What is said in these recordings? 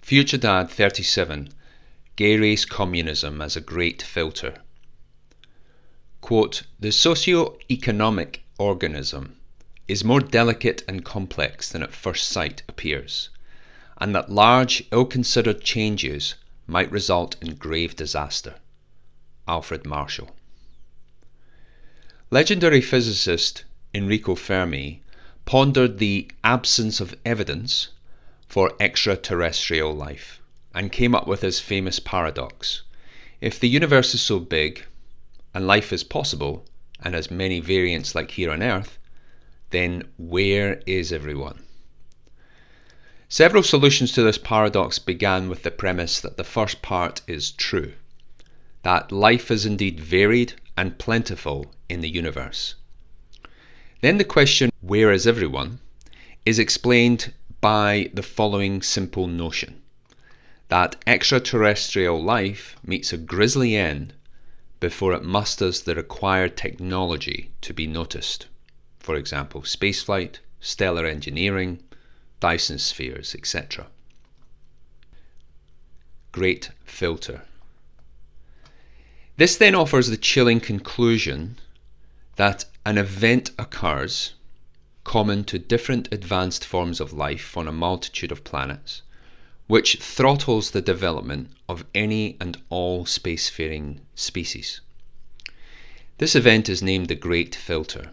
FutureDad 37, GayRaceCommunism as a Great Filter. Quote, the socio-economic organism is more delicate and complex than at first sight appears, and that large, ill-considered changes might result in grave disaster. Alfred Marshall. Legendary physicist Enrico Fermi pondered the absence of evidence for extraterrestrial life and came up with his famous paradox. If the universe is so big and life is possible and has many variants like here on Earth, then where is everyone? Several solutions to this paradox began with the premise that the first part is true, that life is indeed varied and plentiful in the universe. Then the question, where is everyone, is explained by the following simple notion, that extraterrestrial life meets a grisly end before it musters the required technology to be noticed. For example, spaceflight, stellar engineering, Dyson spheres, etc. Great filter. This then offers the chilling conclusion that an event occurs common to different advanced forms of life on a multitude of planets, which throttles the development of any and all spacefaring species. This event is named the Great Filter.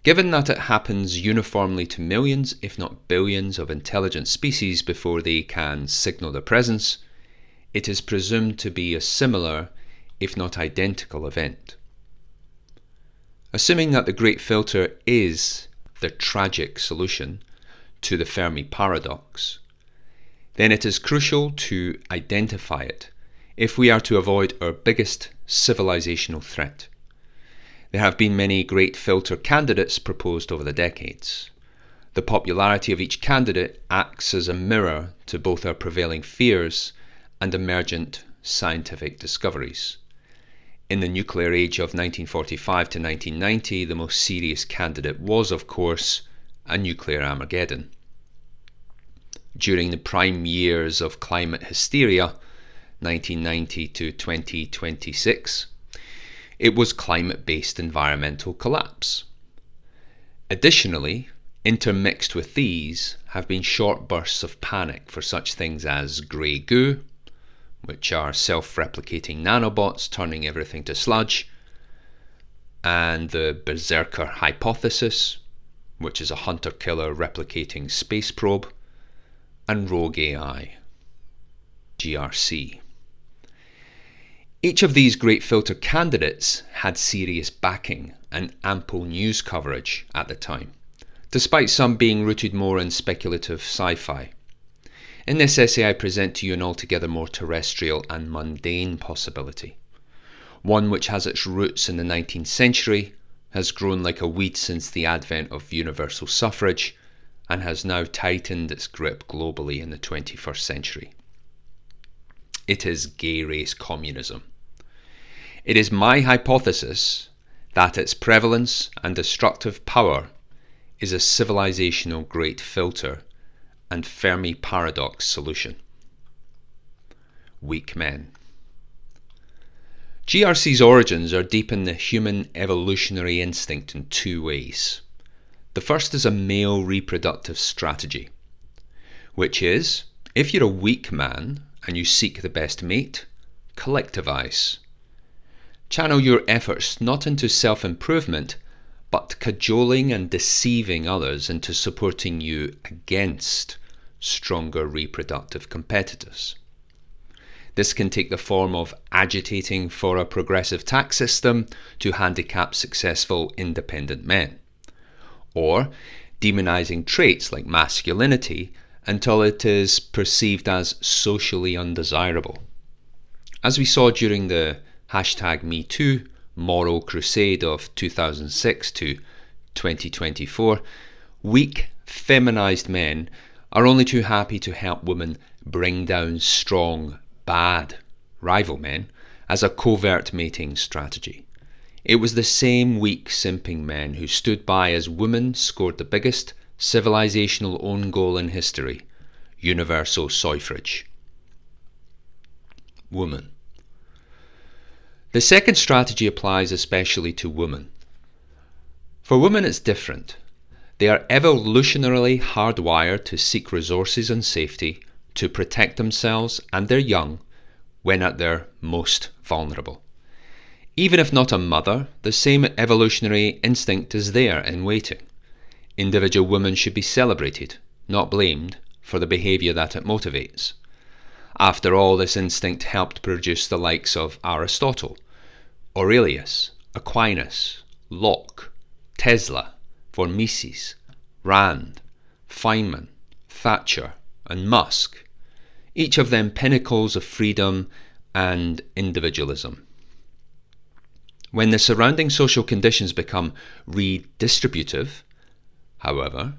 Given that it happens uniformly to millions, if not billions, of intelligent species before they can signal their presence, it is presumed to be a similar, if not identical, event. Assuming that the Great Filter is the tragic solution to the Fermi paradox, then it is crucial to identify it if we are to avoid our biggest civilizational threat. There have been many Great Filter candidates proposed over the decades. The popularity of each candidate acts as a mirror to both our prevailing fears and emergent scientific discoveries. In the nuclear age of 1945 to 1990, the most serious candidate was, of course, a nuclear Armageddon. During the prime years of climate hysteria, 1990 to 2026, it was climate-based environmental collapse. Additionally, intermixed with these have been short bursts of panic for such things as grey goo, which are self-replicating nanobots turning everything to sludge, and the Berserker hypothesis, which is a hunter-killer replicating space probe, and rogue AI, GRC. Each of these Great Filter candidates had serious backing and ample news coverage at the time, despite some being rooted more in speculative sci-fi. In this essay, I present to you an altogether more terrestrial and mundane possibility, one which has its roots in the 19th century, has grown like a weed since the advent of universal suffrage, and has now tightened its grip globally in the 21st century. It is gay race communism. It is my hypothesis that its prevalence and destructive power is a civilizational great filter and Fermi paradox solution. Weak men. GRC's origins are deep in the human evolutionary instinct in two ways. The first is a male reproductive strategy, which is, if you're a weak man and you seek the best mate, collectivize. Channel your efforts not into self-improvement, but cajoling and deceiving others into supporting you against stronger reproductive competitors. This can take the form of agitating for a progressive tax system to handicap successful independent men, or demonizing traits like masculinity until it is perceived as socially undesirable. As we saw during the #MeToo moral crusade of 2006 to 2024, weak, feminized men are only too happy to help women bring down strong, bad rival men as a covert mating strategy. It was the same weak, simping men who stood by as women scored the biggest civilizational own goal in history, universal suffrage. Woman. The second strategy applies especially to women. For women it's different. They are evolutionarily hardwired to seek resources and safety to protect themselves and their young when at their most vulnerable. Even if not a mother, the same evolutionary instinct is there in waiting. Individual women should be celebrated, not blamed, for the behaviour that it motivates. After all, this instinct helped produce the likes of Aristotle, Aurelius, Aquinas, Locke, Tesla, von Mises, Rand, Feynman, Thatcher, and Musk, each of them pinnacles of freedom and individualism. When the surrounding social conditions become redistributive, however,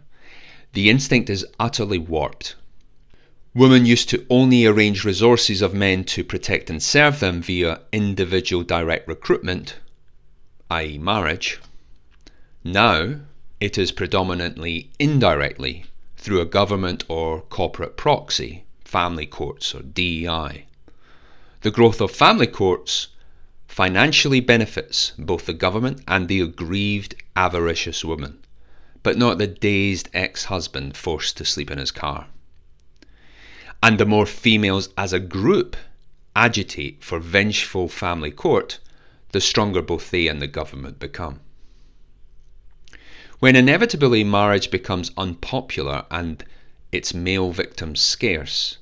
the instinct is utterly warped. Women used to only arrange resources of men to protect and serve them via individual direct recruitment, i.e. marriage. Now, it is predominantly indirectly through a government or corporate proxy, family courts or DEI. The growth of family courts financially benefits both the government and the aggrieved, avaricious woman, but not the dazed ex-husband forced to sleep in his car. And the more females as a group agitate for vengeful family court, the stronger both they and the government become. When inevitably marriage becomes unpopular and its male victims scarce,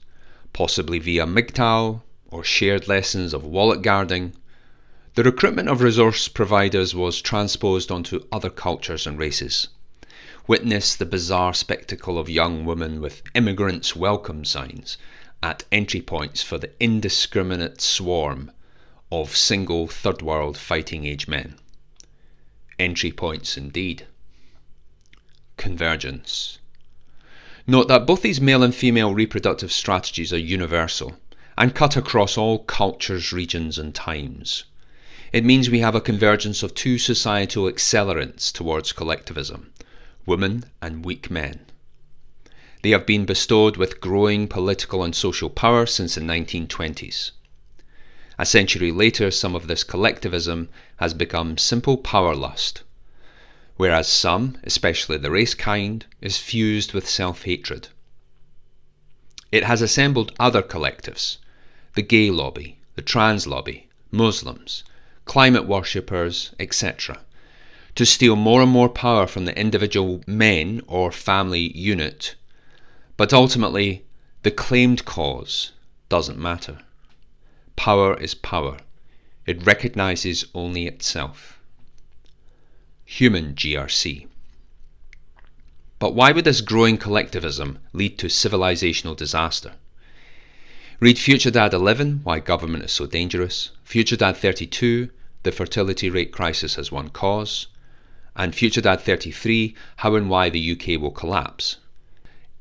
possibly via MGTOW or shared lessons of wallet guarding, the recruitment of resource providers was transposed onto other cultures and races. Witness the bizarre spectacle of young women with immigrants' welcome signs at entry points for the indiscriminate swarm of single third world fighting age men. Entry points indeed. Convergence. Note that both these male and female reproductive strategies are universal and cut across all cultures, regions and times. It means we have a convergence of two societal accelerants towards collectivism, women and weak men. They have been bestowed with growing political and social power since the 1920s. A century later, some of this collectivism has become simple power lust, whereas some, especially the race kind, is fused with self-hatred. It has assembled other collectives, the gay lobby, the trans lobby, Muslims, climate worshippers, etc., to steal more and more power from the individual men or family unit, but ultimately the claimed cause doesn't matter. Power is power. It recognizes only itself. Human GRC. But why would this growing collectivism lead to civilizational disaster? Read FutureDad 11, Why Government is So Dangerous, FutureDad 32, The Fertility Rate Crisis Has One Cause, and FutureDad 33, How and Why the UK Will Collapse.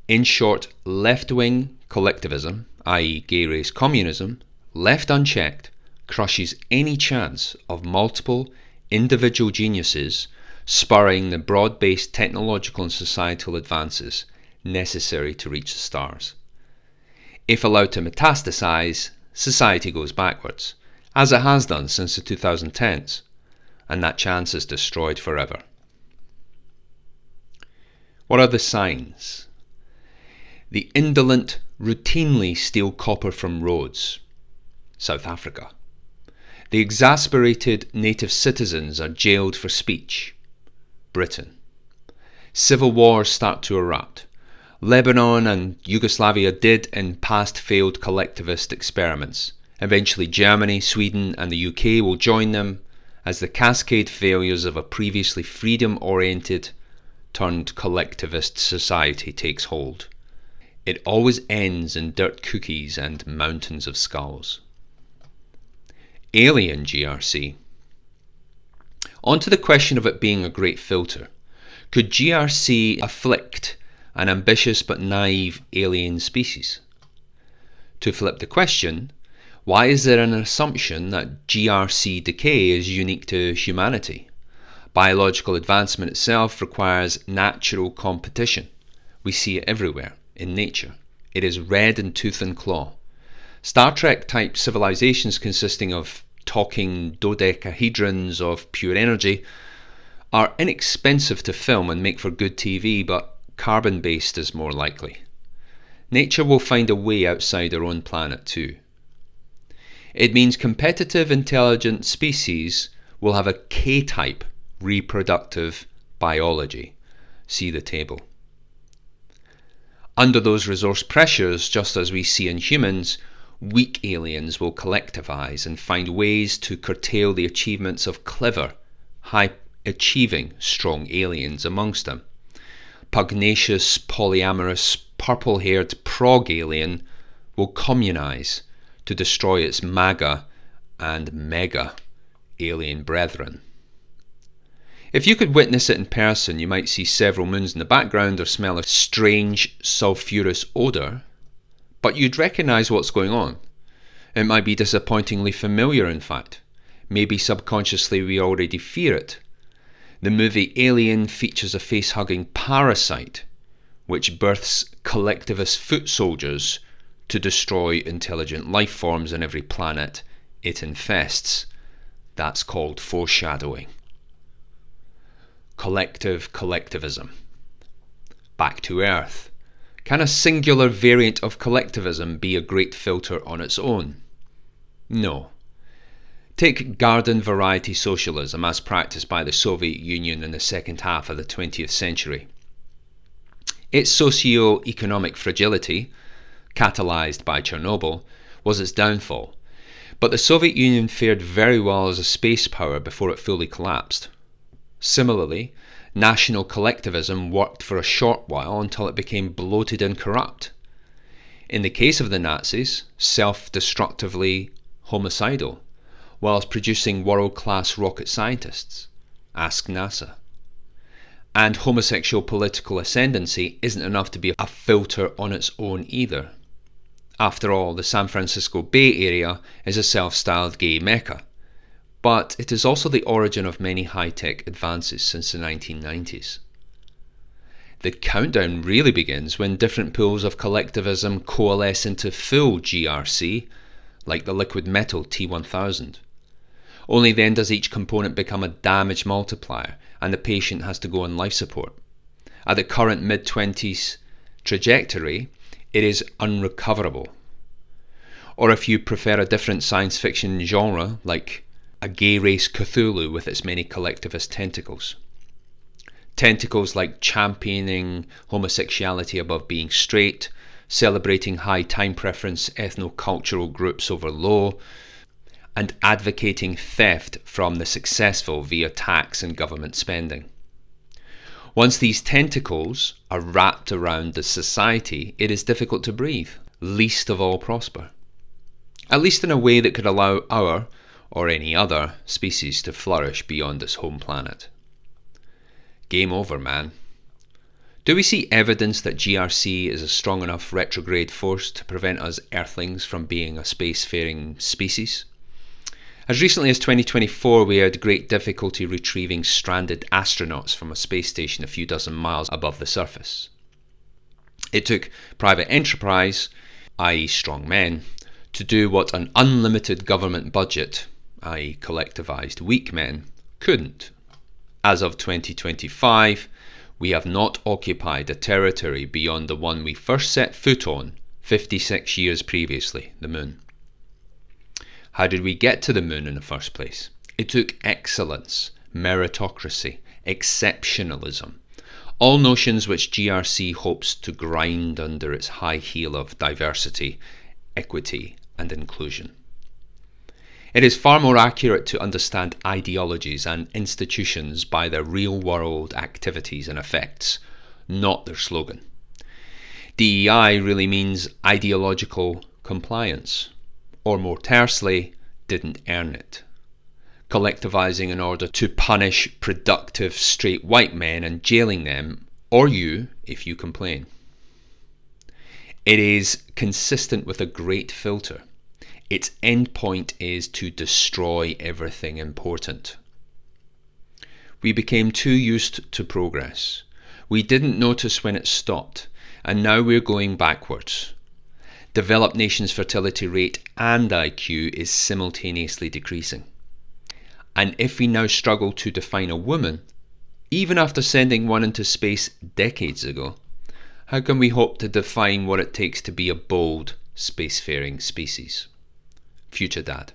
In short, left-wing collectivism, i.e. GayRaceCommunism, left unchecked, crushes any chance of multiple individual geniuses spurring the broad-based technological and societal advances necessary to reach the stars. If allowed to metastasize, society goes backwards, as it has done since the 2010s, and that chance is destroyed forever. What are the signs? The indolent routinely steal copper from roads, South Africa. The exasperated native citizens are jailed for speech, Britain. Civil wars start to erupt. Lebanon and Yugoslavia did in past failed collectivist experiments. Eventually Germany, Sweden and the UK will join them as the cascade failures of a previously freedom-oriented turned collectivist society takes hold. It always ends in dirt cookies and mountains of skulls. Alien GRC. On to the question of it being a great filter. Could GRC afflict an ambitious but naive alien species? To flip the question, why is there an assumption that GRC decay is unique to humanity? Biological advancement itself requires natural competition. We see it everywhere, in nature, It is red in tooth and claw. Star Trek-type civilizations consisting of talking dodecahedrons of pure energy are inexpensive to film and make for good TV, but carbon-based is more likely. Nature will find a way outside our own planet too. It means competitive intelligent species will have a K-type reproductive biology. See the table. Under those resource pressures, just as we see in humans, weak aliens will collectivize and find ways to curtail the achievements of clever, high-achieving, strong aliens amongst them. Pugnacious, polyamorous, purple-haired prog alien will communize to destroy its MAGA and mega alien brethren. If you could witness it in person, you might see several moons in the background or smell a strange sulphurous odour, but you'd recognise what's going on. It might be disappointingly familiar, in fact. Maybe subconsciously we already fear it. The movie Alien features a face-hugging parasite which births collectivist foot soldiers to destroy intelligent life forms on every planet it infests. That's called foreshadowing. Collective collectivism. Back to Earth. Can a singular variant of collectivism be a great filter on its own? No. Take garden variety socialism as practiced by the Soviet Union in the second half of the 20th century. Its socio-economic fragility, catalysed by Chernobyl, was its downfall, but the Soviet Union fared very well as a space power before it fully collapsed. Similarly, national collectivism worked for a short while until it became bloated and corrupt. In the case of the Nazis, self-destructively homicidal, whilst producing world-class rocket scientists. Ask NASA. And homosexual political ascendancy isn't enough to be a filter on its own either. After all, the San Francisco Bay Area is a self-styled gay mecca, but it is also the origin of many high-tech advances since the 1990s. The countdown really begins when different pools of collectivism coalesce into full GRC, like the liquid metal T1000. Only then does each component become a damage multiplier and the patient has to go on life support. At the current mid-20s trajectory, it is unrecoverable. Or if you prefer a different science fiction genre, like a gay race Cthulhu with its many collectivist tentacles. Tentacles like championing homosexuality above being straight, celebrating high time preference ethno-cultural groups over low, and advocating theft from the successful via tax and government spending. Once these tentacles are wrapped around the society, it is difficult to breathe, least of all prosper. At least in a way that could allow our, or any other, species to flourish beyond this home planet. Game over, man. Do we see evidence that GRC is a strong enough retrograde force to prevent us Earthlings from being a spacefaring species? As recently as 2024, we had great difficulty retrieving stranded astronauts from a space station a few dozen miles above the surface. It took private enterprise, i.e. strong men, to do what an unlimited government budget, i.e. collectivized weak men, couldn't. As of 2025, we have not occupied a territory beyond the one we first set foot on 56 years previously, the moon. How did we get to the moon in the first place? It took excellence, meritocracy, exceptionalism, all notions which GRC hopes to grind under its high heel of diversity, equity, and inclusion. It is far more accurate to understand ideologies and institutions by their real-world activities and effects, not their slogan. DEI really means ideological compliance, or more tersely, didn't earn it. Collectivizing in order to punish productive straight white men and jailing them, or you, if you complain. It is consistent with a great filter. Its end point is to destroy everything important. We became too used to progress. We didn't notice when it stopped, and now we're going backwards. developed nations' fertility rate and IQ is simultaneously decreasing. And if we now struggle to define a woman, even after sending one into space decades ago, how can we hope to define what it takes to be a bold, spacefaring species? FutureDad.